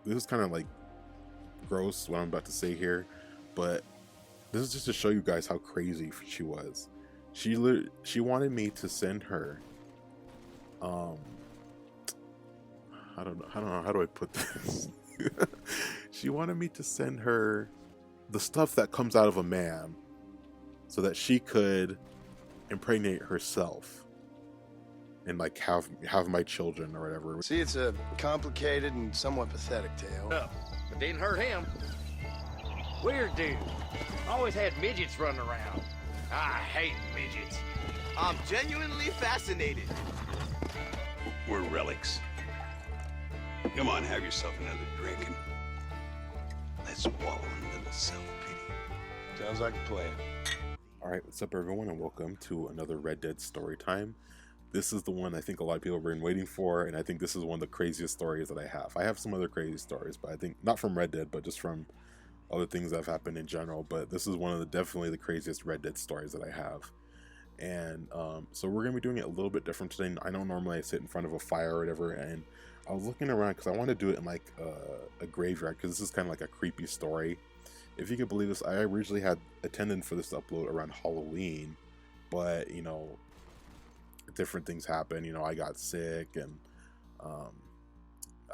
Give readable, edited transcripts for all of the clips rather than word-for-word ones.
this is kind of like gross what I'm about to say here, but this is just to show you guys how crazy she was. She wanted me to send her, I don't know how do I put this. She wanted me to send her the stuff that comes out of a man so that she could impregnate herself and like have my children or whatever. See, it's a complicated and somewhat pathetic tale. Oh, but didn't hurt him. Weird dude. Always had midgets running around. I hate midgets. I'm genuinely fascinated. We're relics. Come on, have yourself another drink and let's wallow in a little self-pity. Sounds like a plan. Alright, what's up everyone, and welcome to another Red Dead story time. This is the one I think a lot of people have been waiting for, and I think this is one of the craziest stories that I have. I have some other crazy stories, but I think not from Red Dead, but just from other things that have happened in general. But this is one of the definitely the craziest Red Dead stories that I have. And so we're gonna be doing it a little bit different today. I know normally I sit in front of a fire or whatever, and I was looking around because I want to do it in like a graveyard, because this is kind of like a creepy story. If you could believe this, I originally had intended for this to upload around Halloween, but you know, different things happened. You know, I got sick, and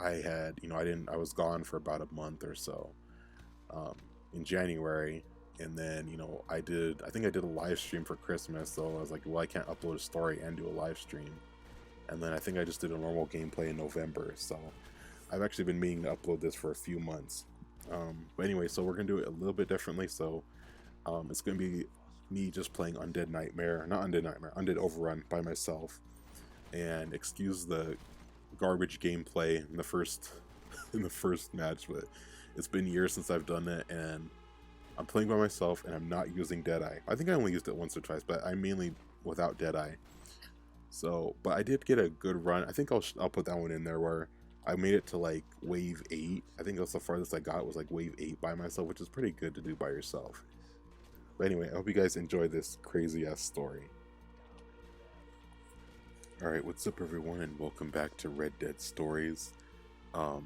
I had, you know, I was gone for about a month or so in January, and then, you know, I think I did a live stream for Christmas, so I was like, well, I can't upload a story and do a live stream. And then I think I just did a normal gameplay in November, so I've actually been meaning to upload this for a few months. But anyway, so we're gonna do it a little bit differently. So it's gonna be me just playing Undead Overrun by myself, and excuse the garbage gameplay in the first match, but it's been years since I've done it, and I'm playing by myself, and I'm not using Deadeye. I think I only used it once or twice, but I'm mainly without Deadeye. So, but I did get a good run. I think I'll put that one in there where I made it to like wave 8. I think that's the farthest I got, was like wave 8 by myself, which is pretty good to do by yourself. But anyway, I hope you guys enjoy this crazy ass story. Alright, what's up everyone, and welcome back to Red Dead Stories.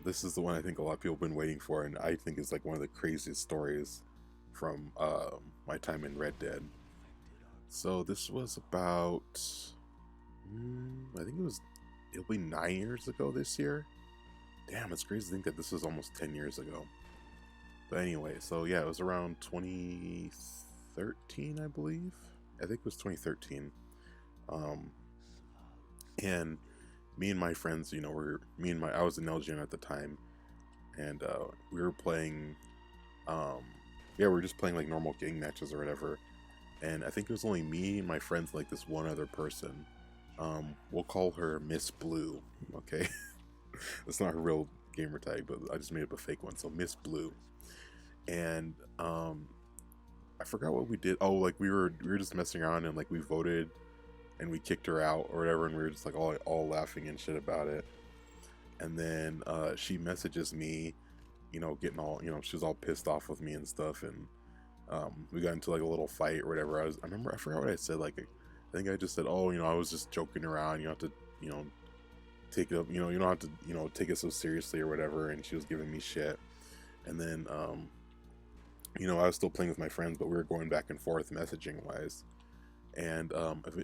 This is the one I think a lot of people have been waiting for, and I think is like one of the craziest stories from my time in Red Dead. So this was about, I think it'll be 9 years ago this year. Damn, it's crazy to think that this was almost 10 years ago. But anyway, so yeah, it was around 2013, I believe. I think it was 2013. And me and my friends, you know, I was in Elgin at the time, and we were playing, we were just playing like normal gang matches or whatever. And I think it was only me and my friends, like this one other person. We'll call her Miss Blue, okay? That's not her real gamer tag, but I just made up a fake one, so Miss Blue. And I forgot what we did. Oh, like we were just messing around, and like we voted and we kicked her out or whatever, and we were just like all laughing and shit about it. And then she messages me, you know, getting all, you know, she was all pissed off with me and stuff, and we got into like a little fight or whatever. I forgot what I said. Like, I think I just said, oh, you know, I was just joking around, you don't have to, you know, take it up, you know, you don't have to, you know, take it so seriously or whatever. And she was giving me shit. And then you know, I was still playing with my friends, but we were going back and forth messaging wise. And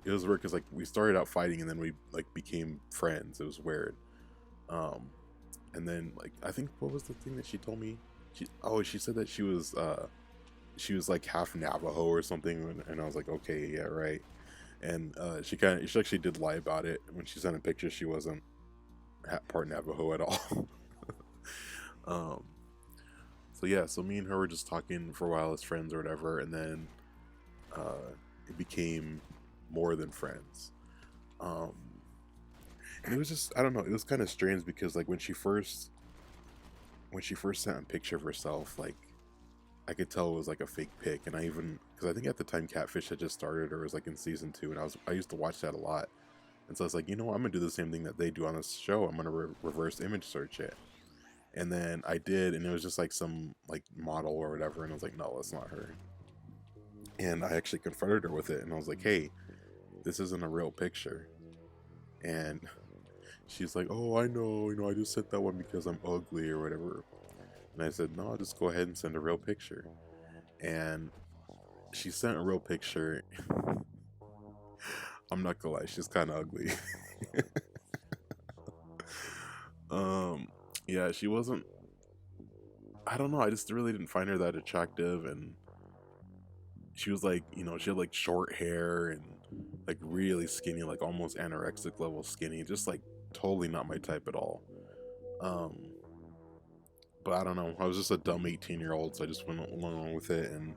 it was weird because like we started out fighting, and then we like became friends. It was weird. And then like, I think, what was the thing that she told me? She said that she was like half Navajo or something, and I was like, okay, yeah, right. And she actually did lie about it. When she sent a picture, she wasn't part Navajo at all. So yeah, so me and her were just talking for a while as friends or whatever, and then it became more than friends. And it was just, I don't know, it was kind of strange because like when she first sent a picture of herself, like I could tell it was like a fake pic. And because I think at the time Catfish had just started, or it was like in season 2, and I used to watch that a lot. And so I was like, you know what, I'm gonna do the same thing that they do on this show. I'm gonna reverse image search it. And then I did, and it was just like some like model or whatever, and I was like, no, that's not her. And I actually confronted her with it, and I was like, hey, this isn't a real picture. And she's like, oh, I know, you know, I just sent that one because I'm ugly or whatever. And I said, no, I'll just go ahead and send a real picture. And she sent a real picture. I'm not gonna lie, she's kind of ugly. Yeah, she wasn't, I don't know, I just really didn't find her that attractive. And she was like, you know, she had like short hair and like really skinny, like almost anorexic level skinny, just like totally not my type at all. um but I don't know, I was just a dumb 18-year-old, so I just went along with it. And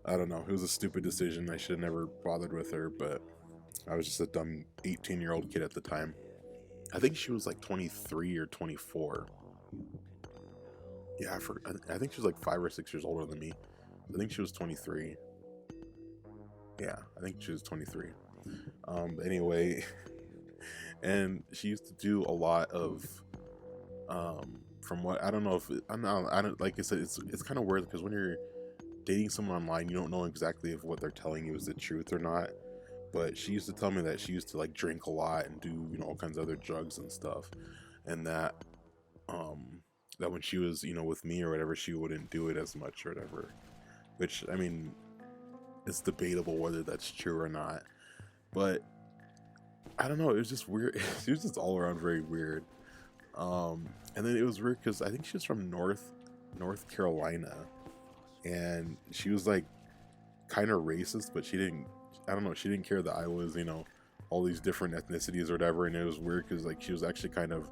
I don't know, it was a stupid decision. I should have never bothered with her, but I was just a dumb 18-year-old kid at the time. I think she was like 23 or 24. Yeah, I think she was like 5 or 6 years older than me. I think she was 23. Yeah, I think she was 23. Anyway, and she used to do a lot of, from what, I don't know if I don't, like I said, it's kind of weird because when you're dating someone online, you don't know exactly if what they're telling you is the truth or not. But she used to tell me that she used to like drink a lot and do, you know, all kinds of other drugs and stuff, and that that when she was, you know, with me or whatever, she wouldn't do it as much or whatever. Which, I mean, it's debatable whether that's true or not. But I don't know, it was just weird. She was just all around very weird. And then it was weird because I think she was from North Carolina, and she was like kind of racist, but she didn't, I don't know, she didn't care that I was, you know, all these different ethnicities or whatever. And it was weird because like she was actually kind of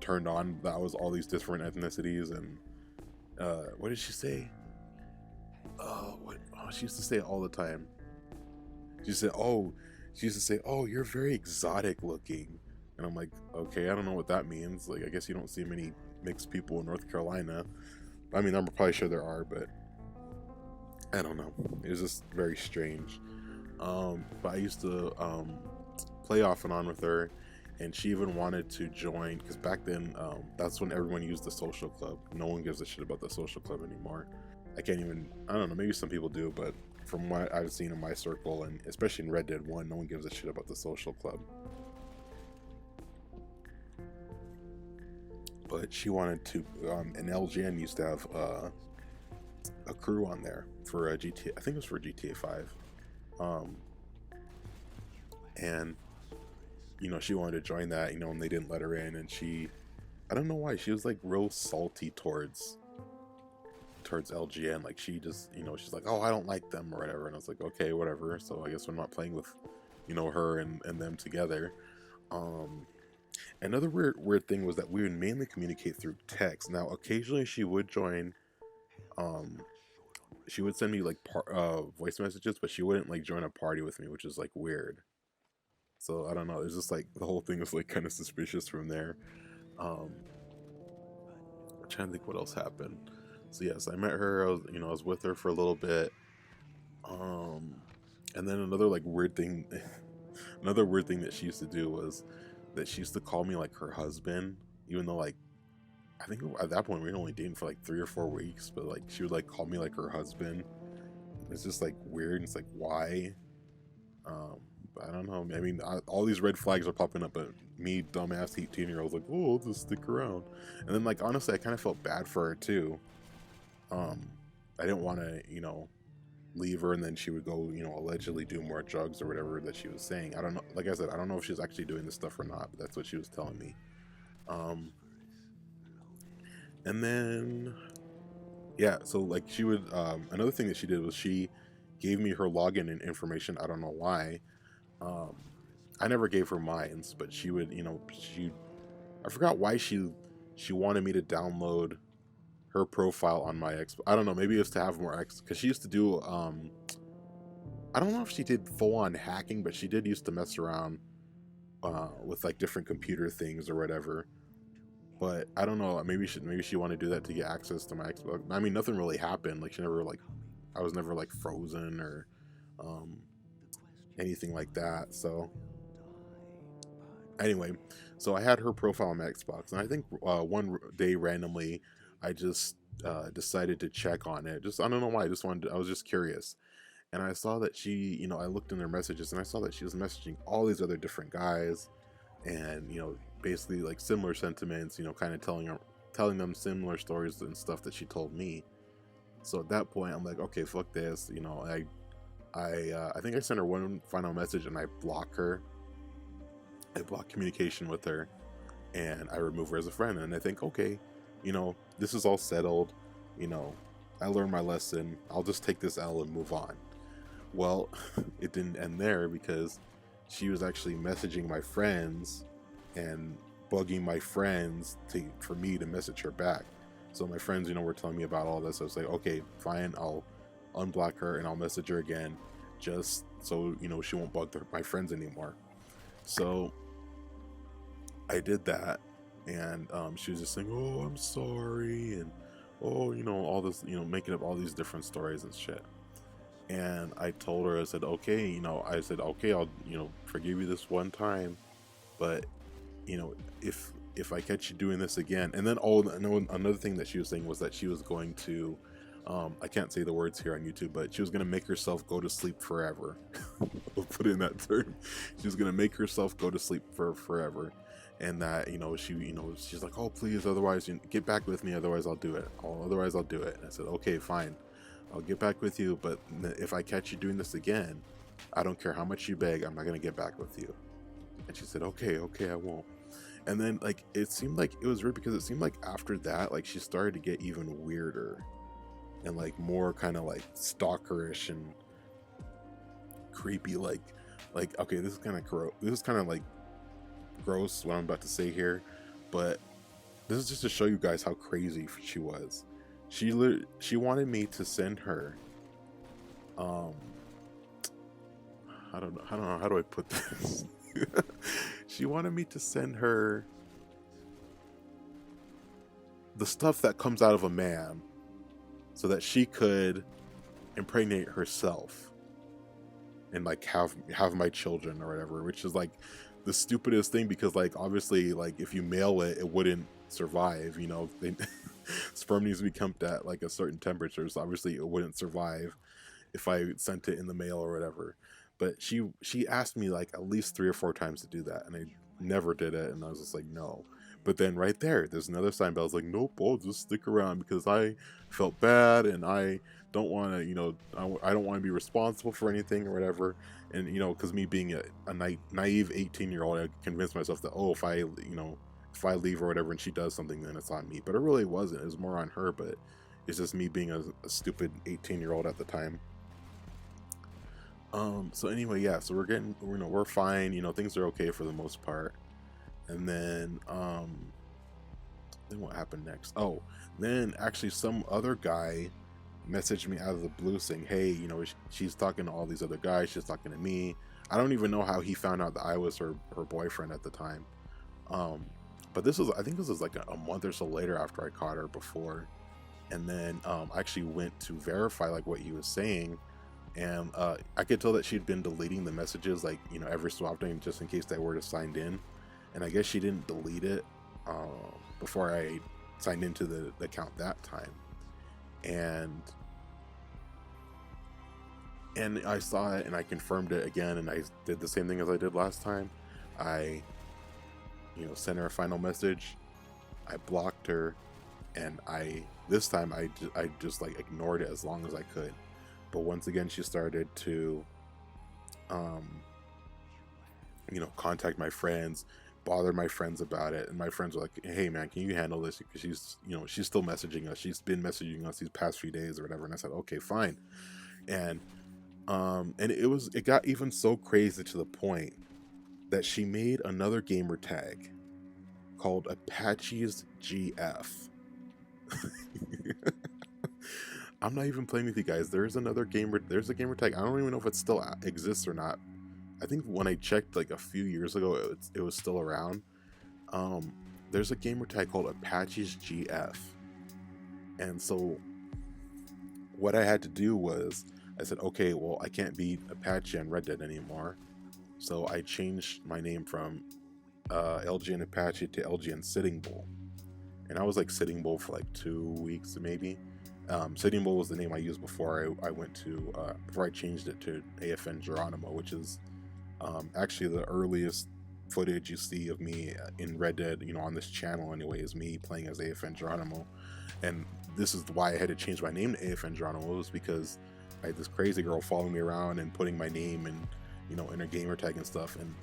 turned on that I was all these different ethnicities. And what did she say? She used to say it all the time. She used to say, oh, you're very exotic looking. And I'm like, okay, I don't know what that means. Like, I guess you don't see many mixed people in North Carolina. I mean, I'm probably sure there are, but I don't know. It was just very strange. But I used to play off and on with her, and she even wanted to join, because back then, that's when everyone used the social club. No one gives a shit about the social club anymore. I don't know, maybe some people do, but from what I've seen in my circle, and especially in RDR1, no one gives a shit about the social club. But she wanted to, and LGN used to have a crew on there for a GTA, I think it was for GTA 5. And, you know, she wanted to join that, you know, and they didn't let her in, and I don't know why, she was like real salty towards LGN. Like, she just, you know, she's like, oh, I don't like them or whatever. And I was like, okay, whatever. So I guess I'm not playing with, you know, her and them together. Another weird thing was that we would mainly communicate through text. Now, occasionally she would join, she would send me like voice messages, but she wouldn't like join a party with me, which is like weird. So I don't know, it's just like the whole thing was like kind of suspicious from there. I'm trying to think what else happened. So yes, I met her, I was with her for a little bit. And then another like weird thing another weird thing that she used to do was that she used to call me like her husband, even though like I think at that point we were only dating for like 3 or 4 weeks, but like she would like call me like her husband. It's just like weird. It's like, why? I don't know. I mean, all these red flags are popping up, but me, dumbass 18-year-old, like, oh, I'll just stick around. And then like honestly, I kind of felt bad for her too. I didn't want to, you know, leave her and then she would go, you know, allegedly do more drugs or whatever that she was saying. I don't know. Like I said, I don't know if she's actually doing this stuff or not, but that's what she was telling me. And then, yeah, so like she would, another thing that she did was she gave me her login and information. I don't know why. I never gave her mine, but she would, you know, I forgot why she wanted me to download her profile on my Xbox. I don't know, maybe it was to have more because she used to do, I don't know if she did full-on hacking, but she did used to mess around with like different computer things or whatever. But I don't know, maybe she wanted to do that to get access to my Xbox. I mean, nothing really happened. Like I was never like frozen or anything like that. So anyway, so I had her profile on my Xbox, and I think one day randomly I just decided to check on it. Just, I don't know why, I was just curious. And I saw that she, you know, I looked in their messages and I saw that she was messaging all these other different guys, and, you know, basically like similar sentiments, you know, kind of telling telling them similar stories and stuff that she told me. So at that point, I'm like, okay, fuck this. You know, I think I sent her one final message and I block her. I block communication with her, and I remove her as a friend. And I think, okay, you know, this is all settled. You know, I learned my lesson. I'll just take this L and move on. Well, it didn't end there, because she was actually messaging my friends and bugging my friends for me to message her back. So my friends, you know, were telling me about all this. I was like, okay, fine, I'll unblock her and I'll message her again, just so, you know, she won't bug my friends anymore. So I did that, and she was just saying, oh, I'm sorry, and oh, you know, all this, you know, making up all these different stories and shit. And I told her, I said, okay, you know, I'll, you know, forgive you this one time, but, you know, if I catch you doing this again. And then, oh, another thing that she was saying was that she was going to, I can't say the words here on YouTube, but she was going to make herself go to sleep forever. I'll put it in that term. She was going to make herself go to sleep for forever. And that, you know, she's like, oh, please, otherwise, you get back with me, otherwise I'll do it. Otherwise I'll do it. And I said, okay, fine. I'll get back with you, but if I catch you doing this again, I don't care how much you beg, I'm not going to get back with you. And she said, okay, I won't. And then, like, it seemed like it was weird, because it seemed like after that, like, she started to get even weirder and, like, more kind of, like, stalkerish and creepy, like, okay, this is kind of gross. This is kind of, like, gross, what I'm about to say here, but this is just to show you guys how crazy she was. She wanted me to send her, I don't know, how do I put this? She wanted me to send her the stuff that comes out of a man, so that she could impregnate herself and, like, have my children or whatever, which is, like, the stupidest thing, because, like, obviously, like, if you mail it, it wouldn't survive, you know. Sperm needs to be kept at, like, a certain temperature, so obviously it wouldn't survive if I sent it in the mail or whatever. But she asked me, like, at least 3 or 4 times to do that, and I never did it, and I was just like, no. But then right there's another sign, but I was like, nope, I'll just stick around, because I felt bad, and I don't want to, you know, I don't want to be responsible for anything or whatever. And, you know, because me being a naive 18-year-old, I convinced myself that, oh, if I leave or whatever and she does something, then it's on me. But it really wasn't. It was more on her, but it's just me being a stupid 18-year-old at the time. So anyway, yeah, so we're fine, you know, things are okay for the most part. And then what happened next? Oh, then actually some other guy messaged me out of the blue saying, hey, you know, she's talking to all these other guys, she's talking to me. I don't even know how he found out that I was her boyfriend at the time. But I think this was like a month or so later after I caught her before. And then I actually went to verify, like, what he was saying, and I could tell that she'd been deleting the messages, like, you know, every so often, just in case they were to signed in. And I guess she didn't delete it before I signed into the account that time. And I saw it and I confirmed it again, and I did the same thing as I did last time. I, you know, sent her a final message, I blocked her, and this time I just like ignored it as long as I could. But once again, she started to you know, contact my friends, bother my friends about it, and my friends were like, hey man, can you handle this, because she's still messaging us, she's been messaging us these past few days or whatever. And I said, okay, fine. And it got even so crazy to the point that she made another gamer tag called Apache's GF. I'm not even playing with you guys. There's a gamer tag. I don't even know if it still exists or not. I think when I checked like a few years ago, it was still around. There's a gamer tag called Apache's GF. And so what I had to do was, I said, okay, well, I can't be Apache on Red Dead anymore. So I changed my name from LGN Apache to LGN Sitting Bull. And I was like Sitting Bull for like 2 weeks maybe. Sitting Bull was the name I used before I changed it to AFN Geronimo, which is actually the earliest footage you see of me in Red Dead, you know, on this channel anyway, is me playing as AFN Geronimo. And this is why I had to change my name to AFN Geronimo, was because I had this crazy girl following me around and putting my name and, you know, in her gamer tag and stuff. And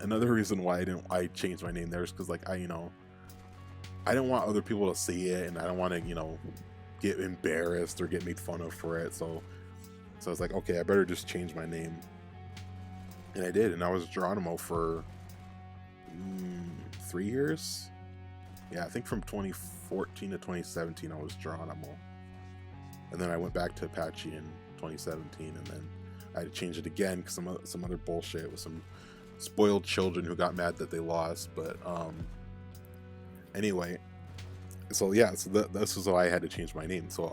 another reason why I changed my name there is because, like, I didn't want other people to see it, and I don't want to, you know, get embarrassed or get made fun of for it. So I was like, okay, I better just change my name. And I did, and I was Geronimo for 3 years. Yeah, I think from 2014 to 2017 I was Geronimo. And then I went back to Apache in 2017, and then I had to change it again because some other bullshit with some spoiled children who got mad that they lost. But anyway, so yeah, so this was why I had to change my name. So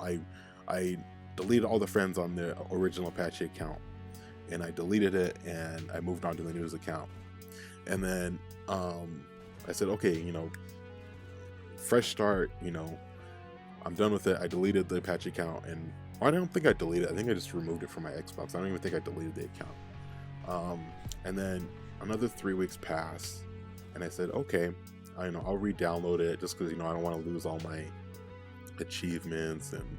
I deleted all the friends on the original Apache account, and I deleted it, and I moved on to the news account. And then I said, okay, you know, fresh start, you know, I'm done with it. I deleted the Apache account, and I don't think I deleted it. I think I just removed it from my Xbox. I don't even think I deleted the account. And then another 3 weeks passed, and I said, okay, I'll re-download it, just because, you know, I don't want to lose all my achievements and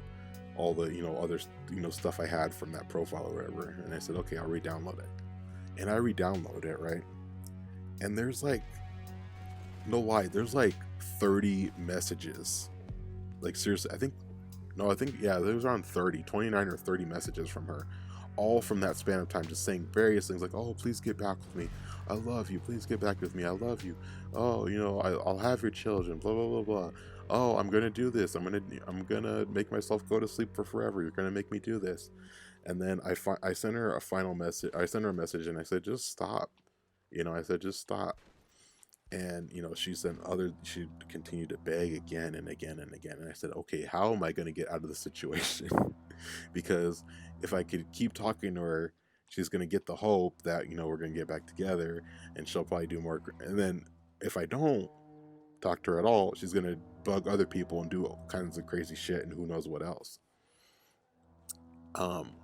all the, you know, other, you know, stuff I had from that profile or whatever. And I said, okay, I'll re-download it. And I re-download it, right? And there's like, no lie, there's like 30 messages. Like, seriously, yeah, there was around 29 or 30 messages from her, all from that span of time, just saying various things like, oh, please get back with me, I love you, please get back with me, I love you, oh, you know, I'll have your children, blah blah blah blah, oh, I'm gonna do this, I'm gonna make myself go to sleep for forever, you're gonna make me do this. And then I sent her a final message. I sent her a message, and I said, just stop, you know, I said, just stop. And, you know, she continued to beg again and again and again. And I said, okay, how am I going to get out of the situation? Because if I could keep talking to her, she's going to get the hope that, you know, we're going to get back together, and she'll probably do more. And then if I don't talk to her at all, she's going to bug other people and do all kinds of crazy shit and who knows what else.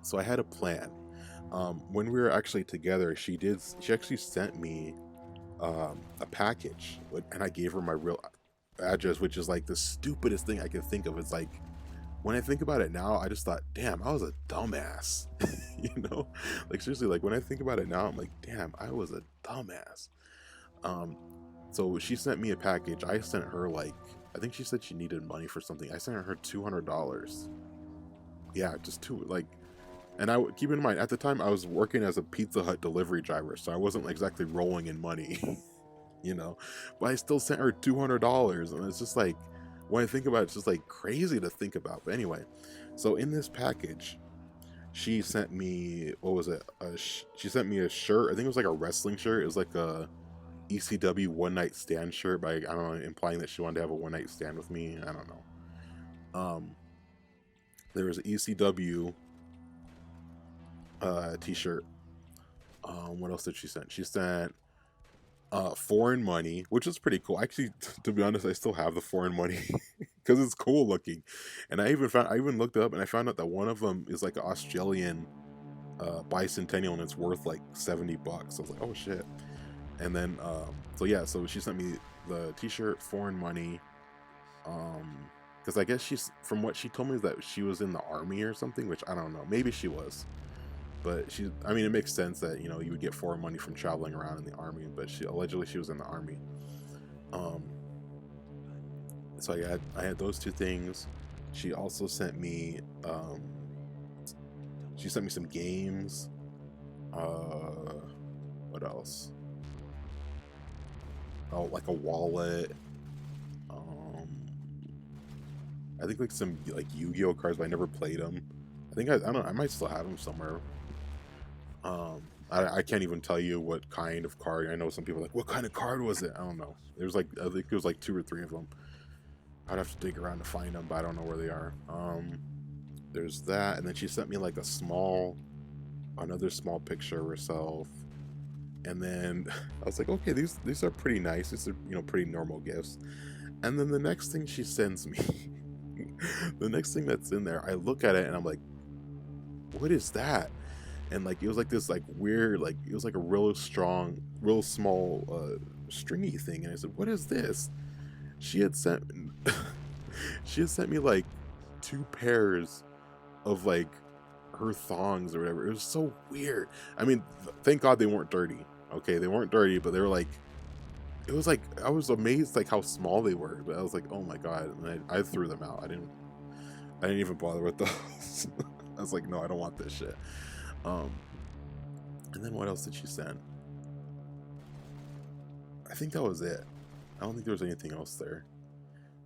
So I had a plan. When we were actually together, she actually sent me a package, and I gave her my real address, which is like the stupidest thing I can think of. It's like, when I think about it now, I just thought, damn, I was a dumbass. You know, like, seriously, like, when I think about it now, I'm like, damn, I was a dumbass. So she sent me a package. I sent her, like, I think she said she needed money for something. I sent her $200. Yeah, just and I keep in mind, at the time I was working as a Pizza Hut delivery driver, so I wasn't exactly rolling in money, you know, but I still sent her $200. And it's just like, when I think about it, it's just like crazy to think about. But anyway, so in this package, she sent me, what was it? She sent me a shirt. I think it was like a wrestling shirt. It was like a ECW one night stand shirt, by, I don't know, implying that she wanted to have a one night stand with me. I don't know. There was an ECW t-shirt. What else did she send? She sent foreign money, which is pretty cool. Actually, to be honest, I still have the foreign money because it's cool looking. And I even looked it up, and I found out that one of them is like an Australian bicentennial, and it's worth like $70. I was like, oh shit. And then so yeah, so she sent me the t-shirt, foreign money, because I guess from what she told me, is that she was in the army or something, which I don't know, maybe she was. But it makes sense that, you know, you would get foreign money from traveling around in the army, but allegedly she was in the army. So I had those two things. She also sent me some games. What else? Oh, like a wallet. I think like some like Yu-Gi-Oh cards, but I never played them. I don't know, I might still have them somewhere. I can't even tell you what kind of card. I know some people are like, what kind of card was it? I don't know. There's like, I think it was like 2 or 3 of them. I'd have to dig around to find them, but I don't know where they are. There's that, and then she sent me like another small picture of herself. And then I was like, okay, these are pretty nice. These are, you know, pretty normal gifts. And then the next thing she sends me, the next thing that's in there, I look at it and I'm like, what is that? and like it was like this like weird, like it was like a real strong, real small stringy thing, and I said, what is this? She had sent she had sent me like 2 pairs of like her thongs or whatever. It was so weird. I mean, thank God they weren't dirty. Okay, they weren't dirty, but they were like, it was like, I was amazed like how small they were, but I was like, oh my God, and I threw them out. I didn't even bother with those. I was like, no, I don't want this shit. And then what else did she send? I think that was it. I don't think there was anything else there.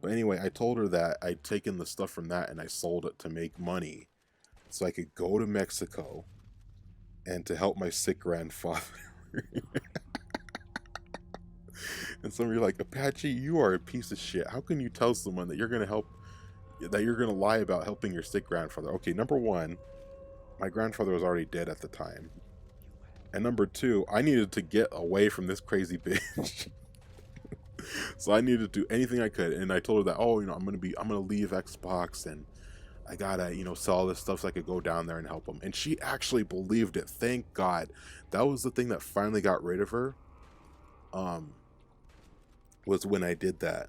But anyway, I told her that I'd taken the stuff from that and I sold it to make money so I could go to Mexico and to help my sick grandfather. And some of you are like, Apache, you are a piece of shit. How can you tell someone that you're going to help, that you're going to lie about helping your sick grandfather? Okay, number one, my grandfather was already dead at the time. And number two, I needed to get away from this crazy bitch. So I needed to do anything I could. And I told her that, oh, you know, I'm going to leave Xbox and I gotta, you know, sell all this stuff so I could go down there and help them. And she actually believed it. Thank God. That was the thing that finally got rid of her. Was when I did that.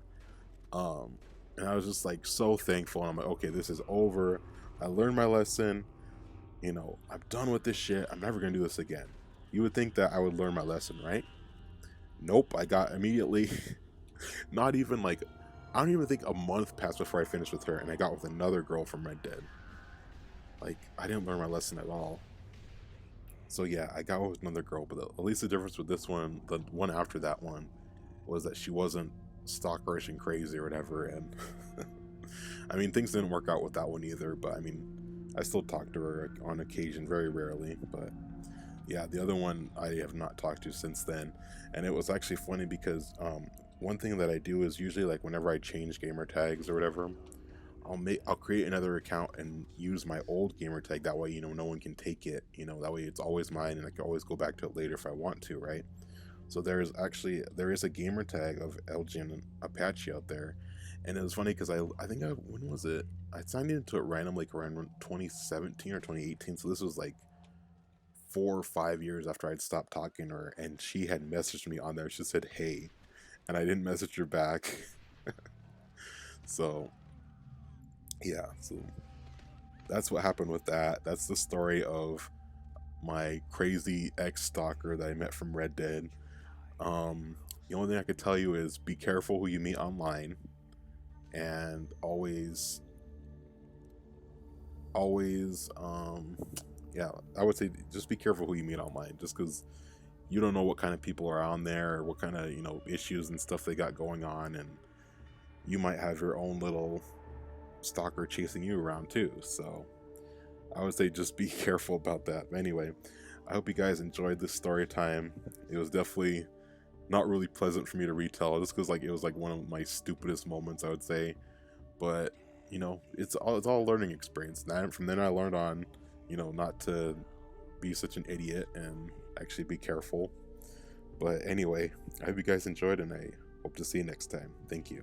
And I was just like so thankful. And I'm like, okay, this is over. I learned my lesson. You know, I'm done with this shit. I'm never gonna do this again. You would think that I would learn my lesson, right? Nope. I got immediately, not even like, I don't even think a month passed before I finished with her, and I got with another girl from Red Dead. Like, I didn't learn my lesson at all. So yeah, I got with another girl, but at least the difference with this one, the one after that one, was that she wasn't stalkerish and crazy or whatever. And I mean, things didn't work out with that one either, but I mean, I still talk to her on occasion, very rarely. But yeah, the other one I have not talked to since then. And it was actually funny because one thing that I do is usually like whenever I change gamer tags or whatever, I'll create another account and use my old gamer tag. That way, you know, no one can take it. You know, that way it's always mine and I can always go back to it later if I want to, right? So there is a gamer tag of Elgin Apache out there. And it was funny because I think when was it? I signed into it randomly like around 2017 or 2018. So this was like 4 or 5 years after I'd stopped talking to her, and she had messaged me on there. She said, hey, and I didn't message her back. So yeah, so that's what happened with that. That's the story of my crazy ex-stalker that I met from Red Dead. The only thing I could tell you is be careful who you meet online, and always yeah, I would say just be careful who you meet online, just because you don't know what kind of people are on there, or what kind of, you know, issues and stuff they got going on, and you might have your own little stalker chasing you around too. So I would say just be careful about that. Anyway, I hope you guys enjoyed this story time. It was definitely not really pleasant for me to retell, just because like it was like one of my stupidest moments, I would say. But you know, it's all a learning experience. And from then I learned on, you know, not to be such an idiot and actually be careful. But anyway, I hope you guys enjoyed, and I hope to see you next time. Thank you.